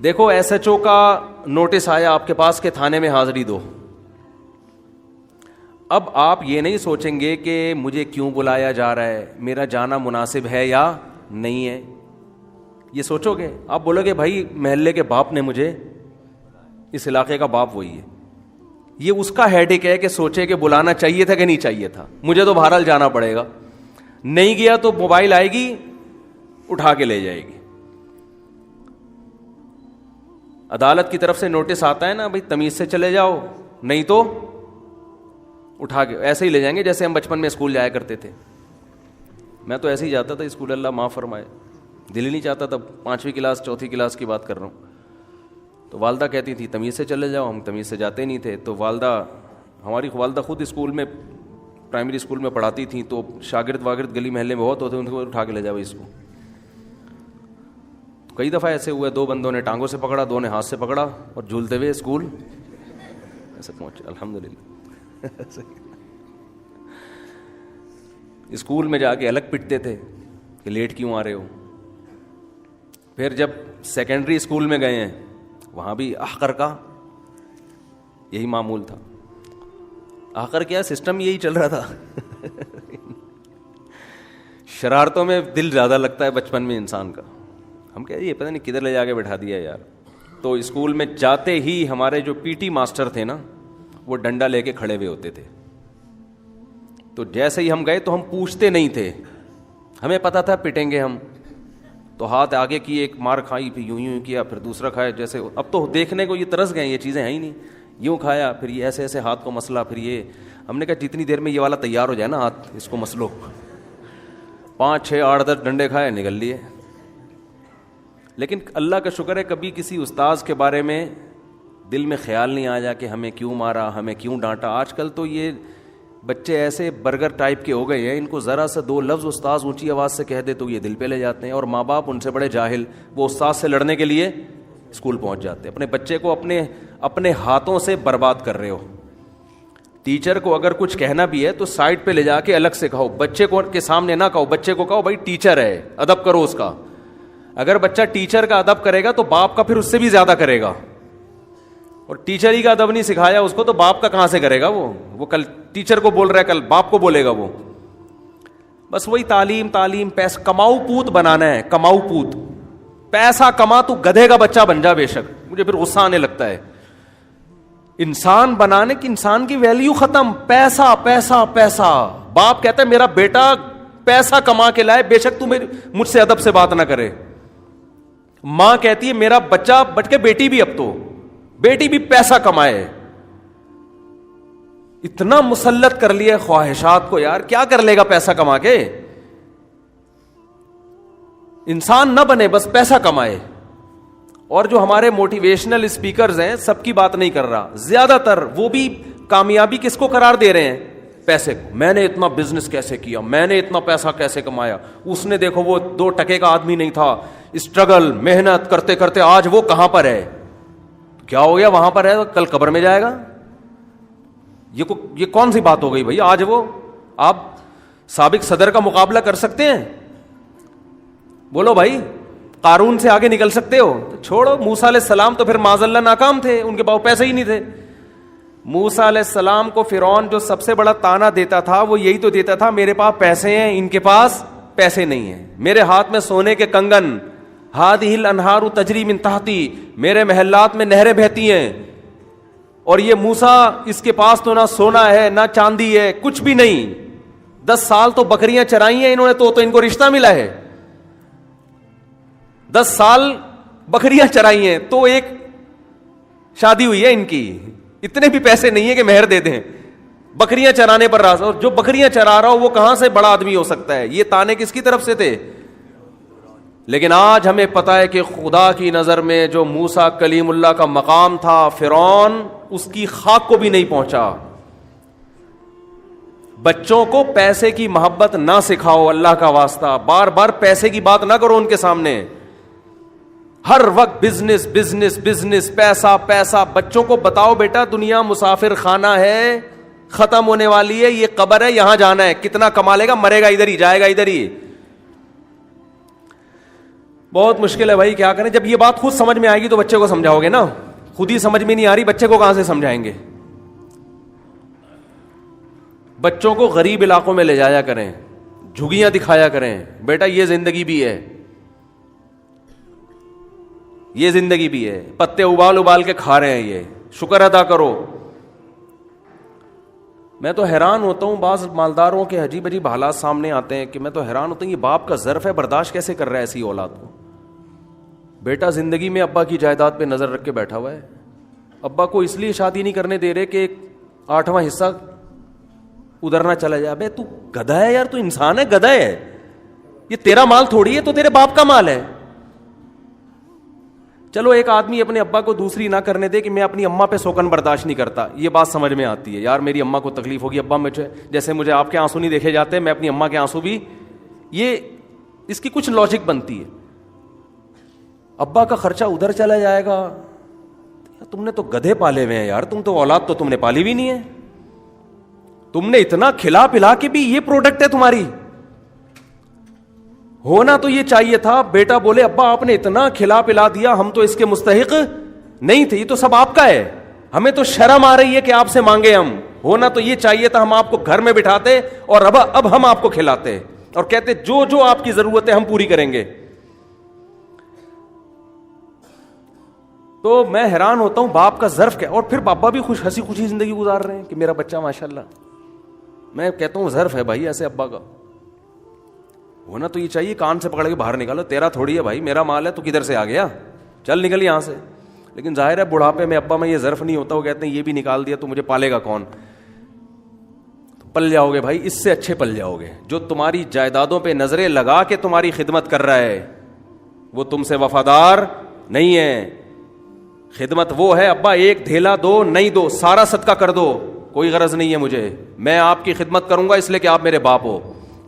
دیکھو S H O کا notice آیا آپ کے پاس کہ تھانے میں حاضری دو. اب آپ یہ نہیں سوچیں گے کہ مجھے کیوں بلایا جا رہا ہے, میرا جانا مناسب ہے یا نہیں ہے, یہ سوچو گے. آپ بولو گے بھائی محلے کے باپ نے مجھے, اس علاقے کا باپ وہی ہے, یہ اس کا ہیڈیک ہے کہ سوچے کہ بلانا چاہیے تھا کہ نہیں چاہیے تھا, مجھے تو بہرحال جانا پڑے گا. نہیں گیا تو موبائل آئے گی اٹھا کے لے جائے گی. عدالت کی طرف سے نوٹس آتا ہے نا, بھائی تمیز سے چلے جاؤ نہیں تو اٹھا کے ایسے ہی لے جائیں گے جیسے ہم بچپن میں اسکول جایا کرتے تھے. میں تو ایسے ہی جاتا تھا اسکول, اللہ معاف فرمائے, دل ہی نہیں چاہتا تھا. 5ویں کلاس 4تھی کلاس کی بات کر رہا ہوں. تو والدہ کہتی تھی تمیز سے چلے جاؤ, ہم تمیز سے جاتے نہیں تھے. تو ہماری والدہ خود اسکول میں, پرائمری اسکول میں پڑھاتی تھیں, تو شاگرد واگرد گلی محلے میں بہت ہوتے, ان کو اٹھا کے لے جاؤ اس کو. کئی دفعہ ایسے ہوئے, 2 بندوں نے ٹانگوں سے پکڑا, 2 نے ہاتھ سے پکڑا, اور جھولتے ہوئے اسکول ایسے پہنچے. الحمدللہ. اسکول میں جا کے الگ پٹتے تھے کہ لیٹ کیوں آ رہے ہو. پھر جب سیکنڈری اسکول میں گئے ہیں, وہاں بھی احقر کا یہی معمول تھا. احقر کیا سسٹم یہی چل رہا تھا. شرارتوں میں دل زیادہ لگتا ہے بچپن میں انسان کا. ہم کہہ یہ پتہ نہیں کدھر لے جا کے بٹھا دیا یار. تو اسکول میں جاتے ہی ہمارے جو پی ٹی ماسٹر تھے نا, وہ ڈنڈا لے کے کھڑے ہوئے ہوتے تھے. تو جیسے ہی ہم گئے تو ہم پوچھتے نہیں تھے, ہمیں پتا تھا پٹیں گے ہم. تو ہاتھ آگے کی, ایک مار کھائی, پھر یوں کیا, پھر دوسرا کھایا. جیسے اب تو دیکھنے کو یہ ترس گئے, یہ چیزیں ہیں ہی نہیں. یوں کھایا, پھر یہ ایسے ایسے ہاتھ کو مسلا, پھر یہ. ہم نے کہا جتنی دیر میں یہ والا تیار ہو جائے نا ہاتھ, اس کو مسلو. 5 6 8 10 ڈنڈے کھائے, نکل لیے. لیکن اللہ کا شکر ہے کبھی کسی استاذ کے بارے میں دل میں خیال نہیں آیا کہ ہمیں کیوں مارا, ہمیں کیوں ڈانٹا. آج کل تو یہ بچے ایسے برگر ٹائپ کے ہو گئے ہیں, ان کو ذرا سا 2 لفظ استاذ اونچی آواز سے کہہ دے تو یہ دل پہ لے جاتے ہیں. اور ماں باپ ان سے بڑے جاہل, وہ استاذ سے لڑنے کے لیے اسکول پہنچ جاتے ہیں. اپنے بچے کو اپنے ہاتھوں سے برباد کر رہے ہو. ٹیچر کو اگر کچھ کہنا بھی ہے تو سائڈ پہ لے جا کے الگ سے کہو, بچے کو کے سامنے نہ کہو. بچے کو کہو بھائی ٹیچر ہے, ادب کرو اس کا. اگر بچہ ٹیچر کا ادب کرے گا تو باپ کا پھر اس سے بھی زیادہ کرے گا. اور ٹیچر ہی کا ادب نہیں سکھایا اس کو تو باپ کا کہاں سے کرے گا. وہ کل ٹیچر کو بول رہا ہے, کل باپ کو بولے گا. وہ بس وہی تعلیم پیسہ کماؤ پوت بنانا ہے. کماؤ پوت, پیسہ کما, تو گدھے کا بچہ بن جا بے شک. مجھے پھر غصہ آنے لگتا ہے. انسان بنانے کی, انسان کی ویلیو ختم. پیسہ پیسہ پیسہ. باپ کہتا ہے میرا بیٹا پیسہ کما کے لائے, بے شک تو مجھ سے ادب سے بات نہ کرے. ماں کہتی ہے میرا بچہ بٹ کے بیٹی بھی, اب تو بیٹی بھی پیسہ کمائے. اتنا مسلط کر لیا خواہشات کو یار, کیا کر لے گا پیسہ کما کے. انسان نہ بنے, بس پیسہ کمائے. اور جو ہمارے موٹیویشنل اسپیکرز ہیں, سب کی بات نہیں کر رہا, زیادہ تر وہ بھی کامیابی کس کو قرار دے رہے ہیں؟ پیسے کو. میں نے اتنا بزنس کیسے کیا, میں نے اتنا پیسہ کیسے کمایا. اس نے دیکھو وہ 2 ٹکے کا آدمی نہیں تھا, اسٹرگل محنت کرتے کرتے آج وہ کہاں پر ہے. کیا ہو گیا, وہاں پر ہے, کل قبر میں جائے گا. یہ کون سی بات ہو گئی بھائی. آج وہ آپ سابق صدر کا مقابلہ کر سکتے ہیں؟ بولو بھائی, قارون سے آگے نکل سکتے ہو؟ تو چھوڑو. موسیٰ علیہ السلام تو پھر معاذ اللہ ناکام تھے, ان کے پاس پیسے ہی نہیں تھے. موسیٰ علیہ السلام کو فرعون جو سب سے بڑا تانا دیتا تھا وہ یہی تو دیتا تھا, میرے پاس پیسے ہیں, ان کے پاس پیسے نہیں ہیں. میرے ہاتھ میں سونے کے کنگن, ہادہ الانہار تجری من تحتی, میرے محلات میں نہریں بہتی ہیں. اور یہ موسیٰ, اس کے پاس تو نہ سونا ہے نہ چاندی ہے, کچھ بھی نہیں. 10 سال تو بکریاں چرائی ہیں انہوں نے, تو ان کو رشتہ ملا ہے. 10 سال بکریاں چرائی ہیں تو ایک شادی ہوئی ہے ان کی. اتنے بھی پیسے نہیں ہے کہ مہر دے دیں. بکریاں چرانے پر راضی, اور جو بکریاں چرا رہا ہو وہ کہاں سے بڑا آدمی ہو سکتا ہے. یہ تانے کس کی طرف سے تھے؟ لیکن آج ہمیں پتا ہے کہ خدا کی نظر میں جو موسیٰ کلیم اللہ کا مقام تھا, فرعون اس کی خاک کو بھی نہیں پہنچا. بچوں کو پیسے کی محبت نہ سکھاؤ, اللہ کا واسطہ. بار بار پیسے کی بات نہ کرو ان کے سامنے. ہر وقت بزنس بزنس بزنس, پیسہ پیسہ. بچوں کو بتاؤ بیٹا دنیا مسافر خانہ ہے, ختم ہونے والی ہے, یہ قبر ہے, یہاں جانا ہے. کتنا کما لے گا, مرے گا ادھر ہی, جائے گا ادھر ہی. بہت مشکل ہے بھائی, کیا کریں. جب یہ بات خود سمجھ میں آئے گی تو بچے کو سمجھاؤ گے نا. خود ہی سمجھ میں نہیں آ رہی, بچے کو کہاں سے سمجھائیں گے. بچوں کو غریب علاقوں میں لے جایا کریں, جھگیاں دکھایا کریں, بیٹا یہ زندگی بھی ہے, یہ زندگی بھی ہے, پتے ابال ابال کے کھا رہے ہیں, یہ شکر ادا کرو. میں تو حیران ہوتا ہوں, بعض مالداروں کے عجیب عجیب حالات سامنے آتے ہیں کہ میں تو حیران ہوتا ہوں, یہ باپ کا ظرف ہے, برداشت کیسے کر رہا ہے ایسی اولاد کو. بیٹا زندگی میں ابا کی جائیداد پہ نظر رکھ کے بیٹھا ہوا ہے, ابا کو اس لیے شادی نہیں کرنے دے رہے کہ 8واں حصہ ادھر نہ چلا جائے. ابے تو گدھا ہے یار, تو انسان ہے, گدھا ہے, یہ تیرا مال تھوڑی ہے, تو تیرے باپ کا مال ہے. چلو ایک آدمی اپنے ابا کو دوسری نہ کرنے دے کہ میں اپنی اماں پہ سوکن برداشت نہیں کرتا, یہ بات سمجھ میں آتی ہے. یار میری اماں کو تکلیف ہوگی, ابا مجھے جیسے مجھے آپ کے آنسو نہیں دیکھے جاتے, میں اپنی اماں کے آنسو بھی, یہ اس کی کچھ لاجک بنتی ہے. ابا کا خرچہ ادھر چلا جائے گا, تم نے تو گدھے پالے ہوئے ہیں یار, تم تو اولاد تو تم نے پالی بھی نہیں ہے. تم نے اتنا کھلا پلا کے بھی یہ پروڈکٹ ہے تمہاری. ہونا تو یہ چاہیے تھا بیٹا بولے ابا آپ نے اتنا کھلا پلا دیا, ہم تو اس کے مستحق نہیں تھے, یہ تو سب آپ کا ہے, ہمیں تو شرم آ رہی ہے کہ آپ سے مانگے ہم. ہونا تو یہ چاہیے تھا ہم آپ کو گھر میں بٹھاتے اور اب ہم آپ کو کھلاتے اور کہتے جو جو آپ کی ضرورت ہے ہم پوری کریں گے. تو میں حیران ہوتا ہوں باپ کا ظرف کیا, اور پھر بابا بھی خوش ہنسی خوشی زندگی گزار رہے ہیں کہ میرا بچہ ماشاءاللہ. میں کہتا ہوں ظرف ہے بھائی ایسے ابا کا. ہونا تو یہ چاہیے کان سے پکڑ کے باہر نکالو, تیرا تھوڑی ہے بھائی, میرا مال ہے, تو کدھر سے آ گیا, چل نکل یہاں سے. لیکن ظاہر ہے بڑھاپے میں ابا میں یہ ظرف نہیں ہوتا, وہ کہتے ہیں یہ بھی نکال دیا تو مجھے پالے گا کون. تو پل جاؤ گے بھائی, اس سے اچھے پل جاؤ گے. جو تمہاری جائیدادوں پہ نظریں لگا کے تمہاری خدمت کر رہا ہے وہ تم سے وفادار نہیں ہے. خدمت وہ ہے ابا ایک دھیلا دو, نہیں دو, سارا صدقہ کر دو, کوئی غرض نہیں ہے مجھے, میں آپ کی خدمت کروں گا اس لیے کہ آپ میرے باپ ہو.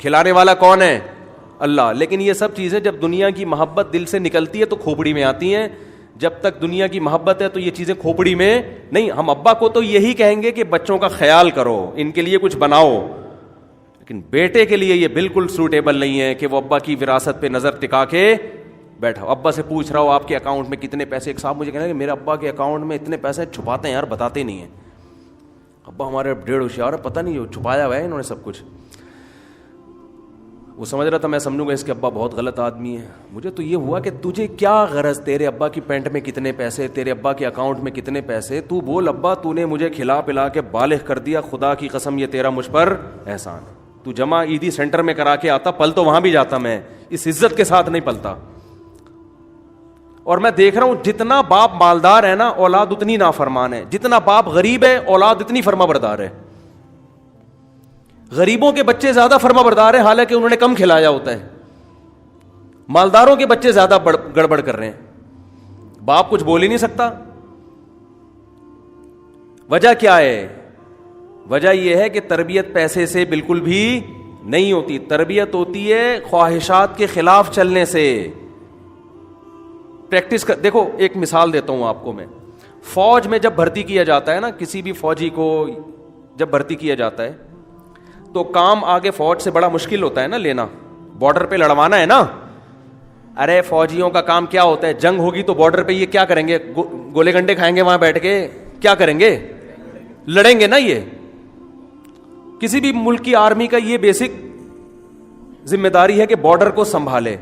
کھلانے والا کون ہے؟ اللہ. لیکن یہ سب چیزیں جب دنیا کی محبت دل سے نکلتی ہے تو کھوپڑی میں آتی ہیں. جب تک دنیا کی محبت ہے تو یہ چیزیں کھوپڑی میں نہیں. ہم ابا کو تو یہی کہیں گے کہ بچوں کا خیال کرو, ان کے لیے کچھ بناؤ, لیکن بیٹے کے لیے یہ بالکل سوٹیبل نہیں ہے کہ وہ ابا کی وراثت پہ نظر ٹکا کے بیٹھا. ابا سے پوچھ رہا ہو آپ کے اکاؤنٹ میں کتنے پیسے, ایک صاحب مجھے کہنا کہ میرے ابا کے اکاؤنٹ میں اتنے پیسے چھپاتے ہیں یار, بتاتے نہیں ہیں. ابا ہمارے 1.5 ہوشیار ہے, پتہ نہیں چھپایا ہوا ہے انہوں نے سب کچھ. وہ سمجھ رہا تھا میں سمجھوں گا اس کے ابا بہت غلط آدمی ہے. مجھے تو یہ ہوا کہ تجھے کیا غرض, تیرے ابا کی پینٹ میں کتنے پیسے, تیرے ابا کے اکاؤنٹ میں کتنے پیسے, تو بول ابا تو نے مجھے کھلا پلا کے بالغ کر دیا, خدا کی قسم یہ تیرا مجھ پر احسان. تو جمع عیدی سینٹر میں کرا کے آتا, پل تو وہاں بھی جاتا, میں اس عزت کے ساتھ نہیں پلتا. اور میں دیکھ رہا ہوں جتنا باپ مالدار ہے نا اولاد اتنی نافرمان ہے, جتنا باپ غریب ہے اولاد اتنی فرما بردار ہے. غریبوں کے بچے زیادہ فرما بردار ہیں حالانکہ انہوں نے کم کھلایا ہوتا ہے, مالداروں کے بچے زیادہ گڑبڑ کر رہے ہیں. باپ کچھ بول ہی نہیں سکتا. وجہ کیا ہے؟ وجہ یہ ہے کہ تربیت پیسے سے بالکل بھی نہیں ہوتی, تربیت ہوتی ہے خواہشات کے خلاف چلنے سے. پریکٹس کر دیکھو, ایک مثال دیتا ہوں آپ کو میں. فوج میں جب بھرتی کیا جاتا ہے نا, کسی بھی فوجی کو جب بھرتی کیا جاتا ہے تو کام آگے فوج سے بڑا مشکل ہوتا ہے نا لینا, بارڈر پہ لڑوانا ہے نا. ارے فوجیوں کا کام کیا ہوتا ہے, جنگ ہوگی تو بارڈر پہ یہ کیا کریں گے, گولے گنڈے کھائیں گے وہاں بیٹھ کے, کیا کریں گے, لڑیں گے نا. یہ کسی بھی ملک کی آرمی کا یہ بیسک ذمہ داری ہے کہ بارڈر کو سنبھالے.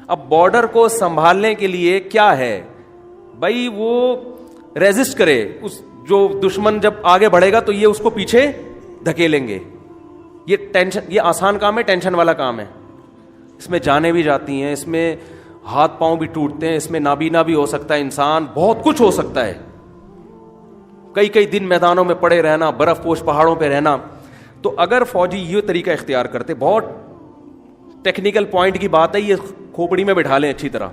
اب بارڈر کو سنبھالنے کے لیے کیا ہے بھائی, وہ ریزسٹ کرے, اس جو دشمن جب آگے بڑھے گا تو یہ اس کو پیچھے دھکیلیں گے. یہ ٹینشن, یہ آسان کام ہے, ٹینشن والا کام ہے. اس میں جانیں بھی جاتی ہیں, اس میں ہاتھ پاؤں بھی ٹوٹتے ہیں, اس میں نابینا بھی ہو سکتا ہے انسان, بہت کچھ ہو سکتا ہے. کئی دن میدانوں میں پڑے رہنا, برف پوش پہاڑوں پہ رہنا. تو اگر فوجی یہ طریقہ اختیار کرتے, بہت ٹیکنیکل پوائنٹ کی بات ہے, یہ کھوپڑی میں بٹھا لیں اچھی طرح.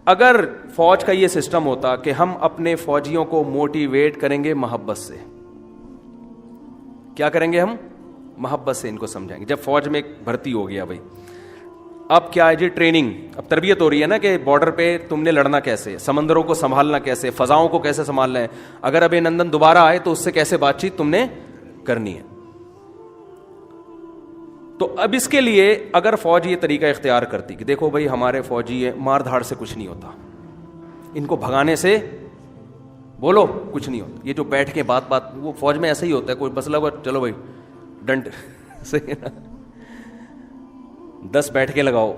اگر فوج کا یہ سسٹم ہوتا کہ ہم اپنے فوجیوں کو موٹیویٹ کریں گے محبت سے, کیا کریں گے ہم, محبت سے ان کو سمجھائیں گے. جب فوج میں ایک بھرتی ہو گیا بھائی, اب کیا ہے جی, ٹریننگ, اب تربیت ہو رہی ہے نا کہ بارڈر پہ تم نے لڑنا کیسے, سمندروں کو سنبھالنا کیسے, فضاؤں کو کیسے سنبھالنا ہے, اگر ابھی نندن دوبارہ آئے تو اس سے کیسے بات چیت تم نے کرنی ہے. تو اب اس کے لیے اگر فوج یہ طریقہ اختیار کرتی کہ دیکھو بھائی ہمارے فوجی ہیں، مار دھاڑ سے کچھ نہیں ہوتا، ان کو بھگانے سے بولو کچھ نہیں ہوتا، یہ جو بیٹھ کے بات وہ فوج میں ایسا ہی ہوتا ہے، کوئی مسئلہ ہوا چلو بھائی ڈنڈ صحیح ہے نا، 10 بیٹھ کے لگاؤ،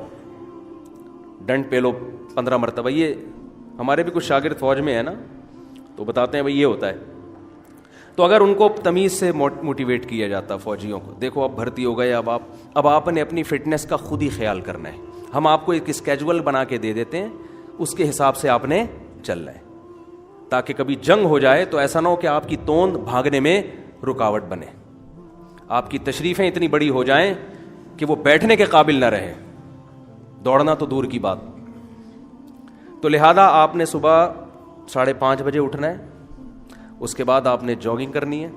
ڈنڈ پہ لو 15 مرتبہ. یہ ہمارے بھی کچھ شاگرد فوج میں ہے نا، تو بتاتے ہیں بھائی یہ ہوتا ہے. تو اگر ان کو تمیز سے موٹیویٹ کیا جاتا فوجیوں کو، دیکھو اب بھرتی ہو گئے، اب آپ نے اپنی فٹنس کا خود ہی خیال کرنا ہے، ہم آپ کو ایک اسکیجول بنا کے دے دیتے ہیں، اس کے حساب سے آپ نے چلنا ہے، تاکہ کبھی جنگ ہو جائے تو ایسا نہ ہو کہ آپ کی توند بھاگنے میں رکاوٹ بنے، آپ کی تشریفیں اتنی بڑی ہو جائیں کہ وہ بیٹھنے کے قابل نہ رہے، دوڑنا تو دور کی بات. تو لہذا آپ نے صبح 5:30 بجے اٹھنا ہے، اس کے بعد آپ نے جاگنگ کرنی ہے،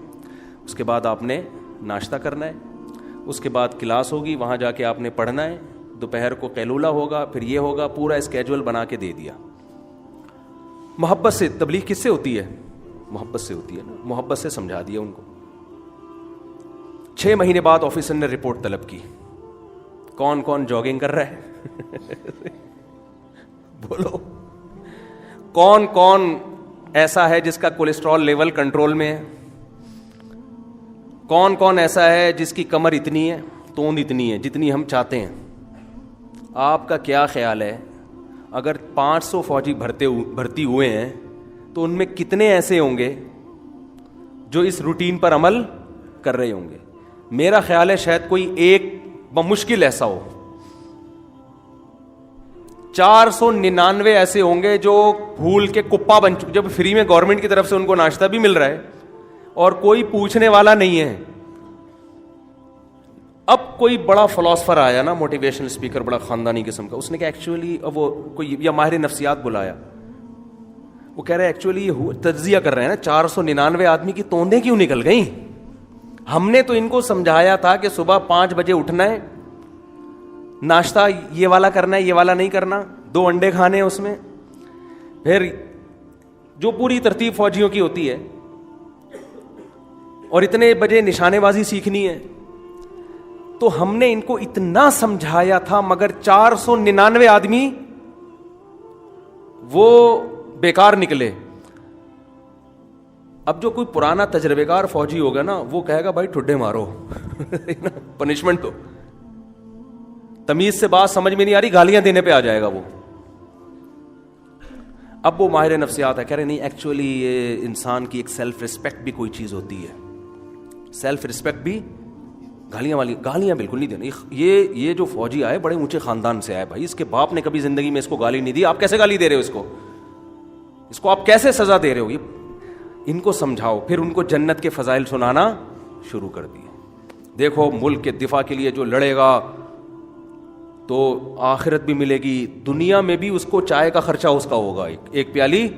اس کے بعد آپ نے ناشتہ کرنا ہے، اس کے بعد کلاس ہوگی، وہاں جا کے آپ نے پڑھنا ہے، دوپہر کو قیلولہ ہوگا، پھر یہ ہوگا، پورا اسکیجول بنا کے دے دیا. محبت سے تبلیغ کس سے ہوتی ہے؟ محبت سے ہوتی ہے نا، محبت سے سمجھا دیا ان کو. 6 مہینے بعد آفیسر نے رپورٹ طلب کی، کون کون جاگنگ کر رہا ہے بولو، کون کون ایسا ہے جس کا کولیسٹرول لیول کنٹرول میں ہے، کون کون ایسا ہے جس کی کمر اتنی ہے، توند اتنی ہے جتنی ہم چاہتے ہیں. آپ کا کیا خیال ہے اگر 500 فوجی بھرتی ہوئے ہیں تو ان میں کتنے ایسے ہوں گے جو اس روٹین پر عمل کر رہے ہوں گے؟ میرا خیال ہے شاید کوئی ایک بمشکل ایسا ہو، 499 ایسے ہوں گے جو بھول کے کپا بن چکے، جب فری میں گورنمنٹ کی طرف سے ان کو ناشتہ بھی مل رہا ہے اور کوئی پوچھنے والا نہیں ہے. اب کوئی بڑا فلاسفر آیا نا، موٹیویشنل اسپیکر، بڑا خاندانی قسم کا، اس نے کہا ایکچولی وہ کوئی یا ماہر نفسیات بلایا، وہ کہہ رہے ایکچولی یہ تجزیہ کر رہے ہیں نا، 499 آدمی کی توندیں کیوں نکل گئیں؟ ہم نے تو ان کو سمجھایا تھا کہ صبح 5 بجے اٹھنا ہے، ناشتہ یہ والا کرنا ہے، یہ والا نہیں کرنا، 2 انڈے کھانے ہیں اس میں، پھر جو پوری ترتیب فوجیوں کی ہوتی ہے، اور اتنے بجے نشانے بازی سیکھنی ہے. تو ہم نے ان کو اتنا سمجھایا تھا، مگر 499 آدمی وہ بیکار نکلے. اب جو کوئی پرانا تجربے کار فوجی ہوگا نا، وہ کہے گا بھائی ٹھڈے مارو پنشمنٹ تو، تمیز سے بات سمجھ میں نہیں آ رہی، گالیاں دینے پہ آ جائے گا وہ. اب وہ ماہر نفسیات ہے، کہہ رہے نہیں ایکچولی یہ انسان کی ایک سیلف ریسپیکٹ بھی کوئی چیز ہوتی ہے، سیلف ریسپیکٹ بھی، گالیاں بالکل نہیں دینا. یہ جو فوجی آئے بڑے اونچے خاندان سے آئے بھائی، اس کے باپ نے کبھی زندگی میں اس کو گالی نہیں دی، آپ کیسے گالی دے رہے ہو اس کو آپ کیسے سزا دے رہے ہو؟ ان کو سمجھاؤ. پھر ان کو جنت کے فضائل سنانا شروع کر دیے. دیکھو ملک کے دفاع کے لیے جو لڑے گا تو آخرت بھی ملے گی، دنیا میں بھی اس کو چائے کا خرچہ اس کا ہوگا، ایک پیالی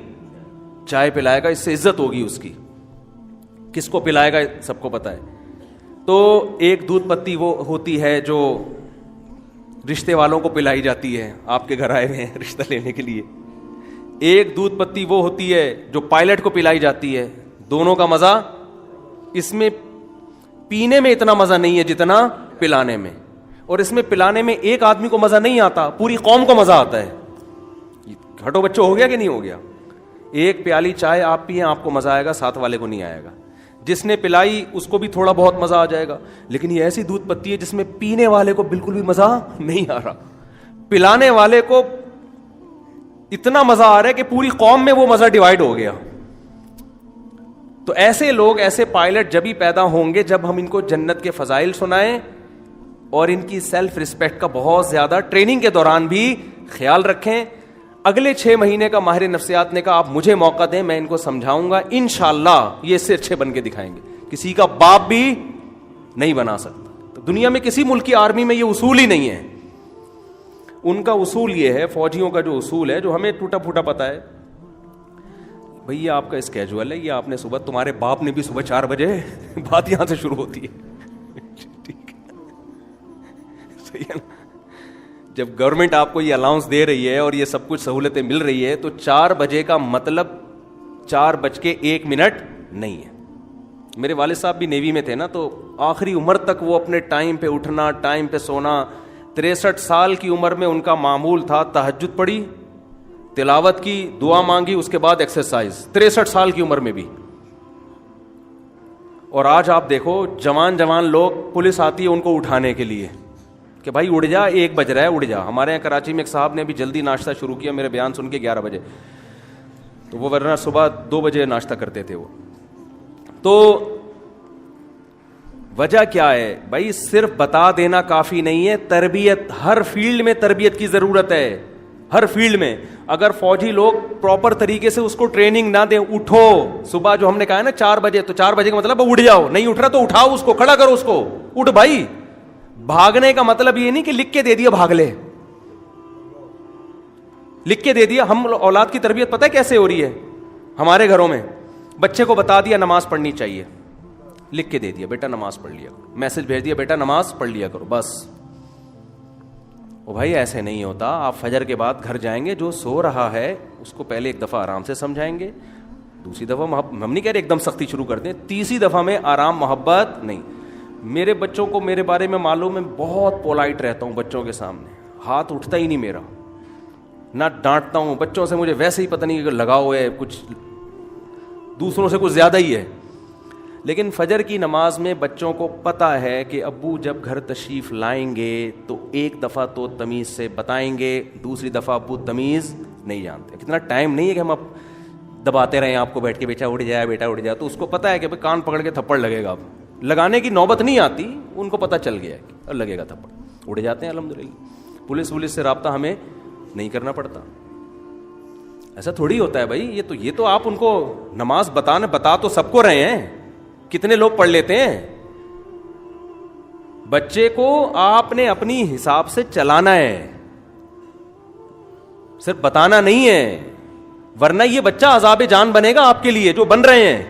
چائے پلائے گا، اس سے عزت ہوگی اس کی. کس کو پلائے گا سب کو پتا ہے. تو ایک دودھ پتی وہ ہوتی ہے جو رشتے والوں کو پلائی جاتی ہے، آپ کے گھر آئے ہوئے ہیں رشتہ لینے کے لیے. ایک دودھ پتی وہ ہوتی ہے جو پائلٹ کو پلائی جاتی ہے. دونوں کا مزہ، اس میں پینے میں اتنا مزہ نہیں ہے جتنا پلانے میں، اور اس میں پلانے میں ایک آدمی کو مزہ نہیں آتا، پوری قوم کو مزہ آتا ہے. ہٹو بچوں، ہو گیا کہ نہیں ہو گیا؟ ایک پیالی چائے آپ پیئیں، آپ کو مزہ آئے گا، ساتھ والے کو نہیں آئے گا. جس نے پلائی اس کو بھی تھوڑا بہت مزہ آ جائے گا. لیکن یہ ایسی دودھ پتی ہے جس میں پینے والے کو بالکل بھی مزہ نہیں آ رہا، پلانے والے کو اتنا مزہ آ رہا ہے کہ پوری قوم میں وہ مزہ ڈیوائیڈ ہو گیا. تو ایسے لوگ، ایسے پائلٹ جب ہی پیدا ہوں گے جب ہم ان کو جنت کے فضائل سنائیں، اور ان کی سیلف رسپیکٹ کا بہت زیادہ ٹریننگ کے دوران بھی خیال رکھیں. اگلے 6 مہینے کا ماہر نفسیات نے کہا آپ مجھے موقع دیں، میں ان کو سمجھاؤں گا، انشاءاللہ یہ اس سے اچھے بن کے دکھائیں گے. کسی کا باپ بھی نہیں بنا سکتا. تو دنیا میں کسی ملک کی آرمی میں یہ اصول ہی نہیں ہے. ان کا اصول یہ ہے، فوجیوں کا جو اصول ہے، جو ہمیں ٹوٹا پھوٹا پتا ہے، بھئی یہ آپ کا اسکیجول ہے، یہ آپ نے صبح، تمہارے باپ نے بھی صبح 4 بجے، بات یہاں سے شروع ہوتی ہے. ٹھیک ہے، صحیح ہے نا؟ جب گورنمنٹ آپ کو یہ الاؤنس دے رہی ہے اور یہ سب کچھ سہولتیں مل رہی ہے، تو 4 بجے کا مطلب 4:01 نہیں ہے. میرے والد صاحب بھی نیوی میں تھے نا، تو آخری عمر تک وہ اپنے ٹائم پہ اٹھنا, ٹائم پہ سونا. 63 سال کی عمر میں ان کا معمول تھا تہجد پڑھی, تلاوت کی, دعا مانگی, اس کے بعد ایکسرسائز. 63 سال کی عمر میں بھی. اور آج آپ دیکھو جوان لوگ, پولیس آتی ہے ان کو اٹھانے کے لیے کہ بھائی اڑ جا, 1 بج رہا ہے, اڑ جا. ہمارے یہاں کراچی میں ایک صاحب نے بھی جلدی ناشتہ شروع کیا میرے بیان سن کے 11 بجے, تو وہ ورنہ صبح 2 بجے ناشتہ کرتے تھے وہ. تو وجہ کیا ہے بھائی؟ صرف بتا دینا کافی نہیں ہے, تربیت. ہر فیلڈ میں تربیت کی ضرورت ہے, ہر فیلڈ میں. اگر فوجی لوگ پراپر طریقے سے اس کو ٹریننگ نہ دیں, اٹھو صبح جو ہم نے کہا ہے نا 4 بجے, تو 4 بجے کا مطلب اٹھ جاؤ. نہیں اٹھ رہا تو اٹھاؤ اس کو, کھڑا کرو اس کو, اٹھ بھائی. بھاگنے کا مطلب یہ نہیں کہ لکھ کے دے دیا بھاگ لے, لکھ کے دے دیا. ہم اولاد کی تربیت پتہ ہے کیسے ہو رہی ہے ہمارے گھروں میں؟ بچے کو بتا دیا نماز پڑھنی چاہیے, لکھ کے دے دیا بیٹا نماز پڑھ لیا, میسج بھیج دیا بیٹا نماز پڑھ لیا کرو, بس. او بھائی ایسے نہیں ہوتا. آپ فجر کے بعد گھر جائیں گے, جو سو رہا ہے اس کو پہلے 1 دفعہ آرام سے سمجھائیں گے, دوسری دفعہ ہم نہیں کہہ رہے ایک دم سختی شروع کر دیں, تیسری دفعہ میں آرام محبت نہیں. میرے بچوں کو میرے بارے میں معلوم ہے, بہت پولائٹ رہتا ہوں بچوں کے سامنے, ہاتھ اٹھتا ہی نہیں میرا, نہ ڈانٹتا ہوں. بچوں سے مجھے ویسے ہی پتہ نہیں کہ لگاؤ ہے, کچھ دوسروں سے کچھ زیادہ ہی ہے. لیکن فجر کی نماز میں بچوں کو پتہ ہے کہ ابو جب گھر تشریف لائیں گے تو 1 دفعہ تو تمیز سے بتائیں گے, دوسری دفعہ ابو تمیز نہیں جانتے. کتنا ٹائم نہیں ہے کہ ہم اب دباتے رہیں آپ کو بیٹھ کے, بیٹا اڑ جائے, بیٹا اڑ جائے. تو اس کو پتہ ہے کہ بھائی کان پکڑ کے تھپڑ لگے گا, اب لگانے کی نوبت نہیں آتی, ان کو پتہ چل گیا کہ اب لگے گا تھپڑ, اڑ جاتے ہیں الحمدللہ. پولیس سے رابطہ ہمیں نہیں کرنا پڑتا. ایسا تھوڑی ہوتا ہے بھائی. یہ تو آپ ان کو نماز بتا تو سب کو رہے ہیں, کتنے لوگ پڑھ لیتے ہیں. بچے کو آپ نے اپنی حساب سے چلانا ہے, صرف بتانا نہیں ہے, ورنہ یہ بچہ عذاب جان بنے گا آپ کے لیے. جو بن رہے ہیں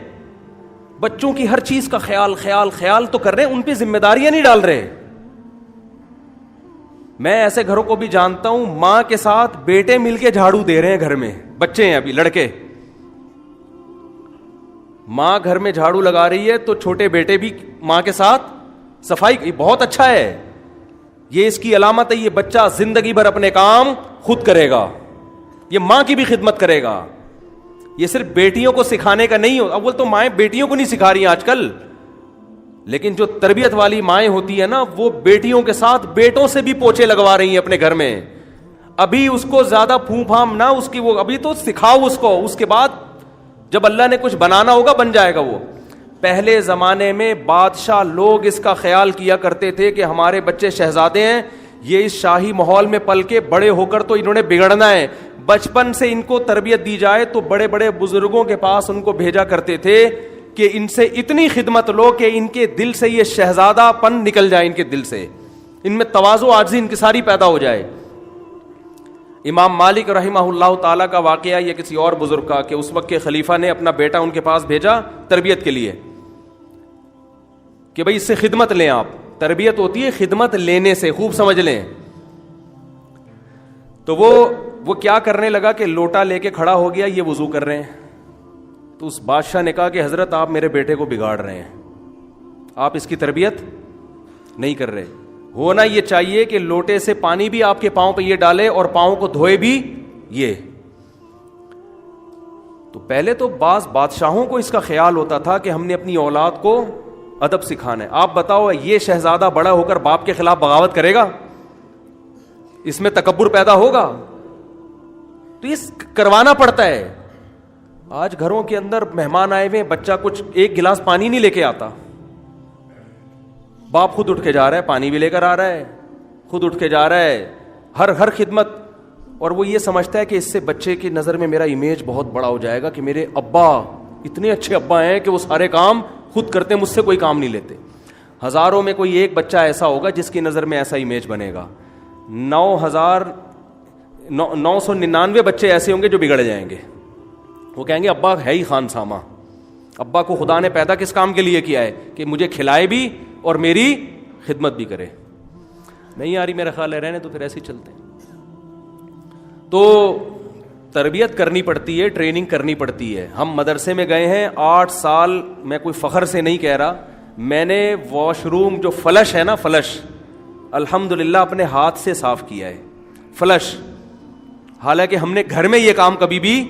بچوں کی ہر چیز کا خیال تو کر رہے ہیں, ان پہ ذمہ داریاں نہیں ڈال رہے. میں ایسے گھروں کو بھی جانتا ہوں, ماں کے ساتھ بیٹے مل کے جھاڑو دے رہے ہیں گھر میں, بچے ہیں ابھی لڑکے, ماں گھر میں جھاڑو لگا رہی ہے تو چھوٹے بیٹے بھی ماں کے ساتھ صفائی. بہت اچھا ہے, یہ اس کی علامت ہے. یہ بچہ زندگی بھر اپنے کام خود کرے گا, یہ ماں کی بھی خدمت کرے گا. یہ صرف بیٹیوں کو سکھانے کا نہیں ہو. اول تو مائیں بیٹیوں کو نہیں سکھا رہی ہیں آج کل, لیکن جو تربیت والی مائیں ہوتی ہیں نا, وہ بیٹیوں کے ساتھ بیٹوں سے بھی پوچھے لگوا رہی ہیں اپنے گھر میں. ابھی اس کو زیادہ پھوں پھام نہ اس کی, وہ ابھی تو سکھاؤ اس کو, اس کے بعد جب اللہ نے کچھ بنانا ہوگا بن جائے گا وہ. پہلے زمانے میں بادشاہ لوگ اس کا خیال کیا کرتے تھے کہ ہمارے بچے شہزادے ہیں, یہ اس شاہی ماحول میں پل کے بڑے ہو کر تو انہوں نے بگڑنا ہے. بچپن سے ان کو تربیت دی جائے تو بڑے بڑے بزرگوں کے پاس ان کو بھیجا کرتے تھے کہ ان سے اتنی خدمت لو کہ ان کے دل سے یہ شہزادہ پن نکل جائے, ان کے دل سے ان میں تواضع عاجزی انکساری پیدا ہو جائے. امام مالک رحمہ اللہ تعالیٰ کا واقعہ یا کسی اور بزرگ کا کہ اس وقت کے خلیفہ نے اپنا بیٹا ان کے پاس بھیجا تربیت کے لیے کہ بھئی اس سے خدمت لیں آپ. تربیت ہوتی ہے خدمت لینے سے, خوب سمجھ لیں. تو وہ کیا کرنے لگا کہ لوٹا لے کے کھڑا ہو گیا, یہ وضو کر رہے ہیں. تو اس بادشاہ نے کہا کہ حضرت آپ میرے بیٹے کو بگاڑ رہے ہیں, آپ اس کی تربیت نہیں کر رہے. ہونا یہ چاہیے کہ لوٹے سے پانی بھی آپ کے پاؤں پہ یہ ڈالے اور پاؤں کو دھوئے بھی یہ. تو پہلے تو بعض بادشاہوں کو اس کا خیال ہوتا تھا کہ ہم نے اپنی اولاد کو ادب سکھانا ہے. آپ بتاؤ یہ شہزادہ بڑا ہو کر باپ کے خلاف بغاوت کرے گا؟ اس میں تکبر پیدا ہوگا. تو یہ کروانا پڑتا ہے. آج گھروں کے اندر مہمان آئے ہوئے, بچہ کچھ 1 گلاس پانی نہیں لے کے آتا, باپ خود اٹھ کے جا رہا ہے, پانی بھی لے کر آ رہا ہے, خود اٹھ کے جا رہا ہے, ہر خدمت. اور وہ یہ سمجھتا ہے کہ اس سے بچے کی نظر میں میرا امیج بہت بڑا ہو جائے گا کہ میرے ابا اتنے اچھے ابا ہیں کہ وہ سارے کام خود کرتے, مجھ سے کوئی کام نہیں لیتے. ہزاروں میں کوئی ایک بچہ ایسا ہوگا جس کی نظر میں ایسا امیج بنے گا. 999 بچے ایسے ہوں گے جو بگڑ جائیں گے. وہ کہیں گے ابا ہے ہی خان سامہ, ابا کو خدا نے پیدا کس کام کے لیے کیا ہے کہ مجھے کھلائے بھی اور میری خدمت بھی کرے. نہیں آ رہی میرا خیال ہے, رہنے تو پھر ایسے ہی چلتے ہیں. تو تربیت کرنی پڑتی ہے, ٹریننگ کرنی پڑتی ہے. ہم مدرسے میں گئے ہیں 8 سال, میں کوئی فخر سے نہیں کہہ رہا, میں نے واش روم جو فلش ہے نا, فلش الحمدللہ اپنے ہاتھ سے صاف کیا ہے, فلش. حالانکہ ہم نے گھر میں یہ کام کبھی بھی,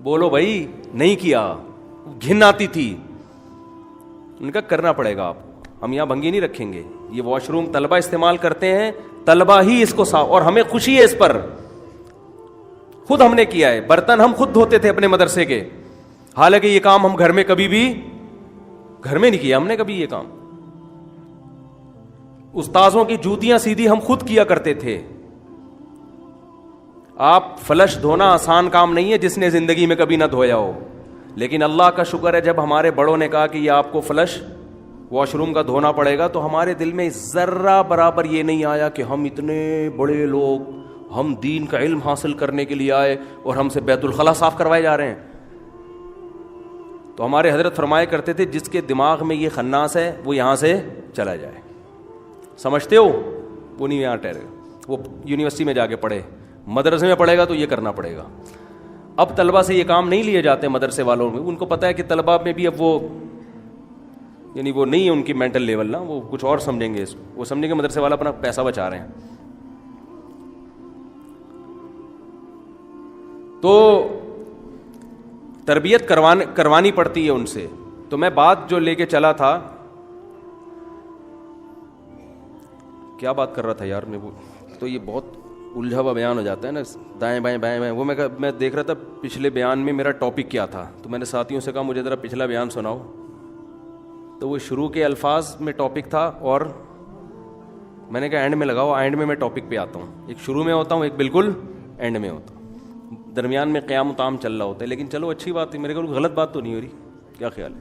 بولو بھائی, نہیں کیا, گھن آتی تھی. ان کا کرنا پڑے گا آپ, ہم یہاں بھنگی نہیں رکھیں گے. یہ واش روم طلبہ استعمال کرتے ہیں, طلبہ ہی اس کو صاف, اور ہمیں خوشی ہے اس پر, خود ہم نے کیا ہے. برتن ہم خود دھوتے تھے اپنے مدرسے کے, حالانکہ یہ کام ہم گھر میں کبھی بھی گھر میں نہیں کیا ہم نے کبھی یہ کام. استاذوں کی جوتیاں سیدھی ہم خود کیا کرتے تھے. آپ فلش دھونا آسان کام نہیں ہے جس نے زندگی میں کبھی نہ دھویا ہو, لیکن اللہ کا شکر ہے جب ہمارے بڑوں نے کہا کہ یہ آپ کو فلش واش روم کا دھونا پڑے گا, تو ہمارے دل میں ذرہ برابر یہ نہیں آیا کہ ہم اتنے بڑے لوگ, ہم دین کا علم حاصل کرنے کے لیے آئے اور ہم سے بیت الخلا صاف کروائے جا رہے ہیں. تو ہمارے حضرت فرمایا کرتے تھے جس کے دماغ میں یہ خناس ہے وہ یہاں سے چلا جائے. سمجھتے ہو, وہ نہیں یہاں ٹھہرے, وہ یونیورسٹی میں جا کے پڑھے, مدرسے میں پڑھے گا تو یہ کرنا پڑے گا. اب طلبہ سے یہ کام نہیں لیے جاتے مدرسے والوں میں, ان کو پتہ ہے کہ طلبہ میں بھی اب وہ یعنی وہ نہیں ہے ان کی مینٹل لیول نا, وہ کچھ اور سمجھیں گے اس کو, وہ سمجھیں گے مدرسے والا اپنا پیسہ بچا رہے ہیں. تو تربیت کروانی پڑتی ہے ان سے. تو میں بات جو لے کے چلا تھا, کیا بات کر رہا تھا یار میں, وہ تو یہ بہت الجھا ہوا بیان ہو جاتا ہے نا, دائیں بائیں بائیں بائیں. وہ میں دیکھ رہا تھا پچھلے بیان میں میرا ٹاپک کیا تھا, تو میں نے ساتھیوں سے کہا مجھے ذرا پچھلا بیان سناؤ. تو وہ شروع کے الفاظ میں ٹاپک تھا, اور میں نے کہا اینڈ میں لگاؤ, اینڈ میں ٹاپک پہ آتا ہوں. ایک شروع میں ہوتا ہوں, ایک بالکل اینڈ میں ہوتا ہوں, درمیان میں قیام و طام چل رہا ہوتا ہے. لیکن چلو اچھی بات ہے, میرے کو غلط بات تو نہیں ہو رہی, کیا خیال ہے؟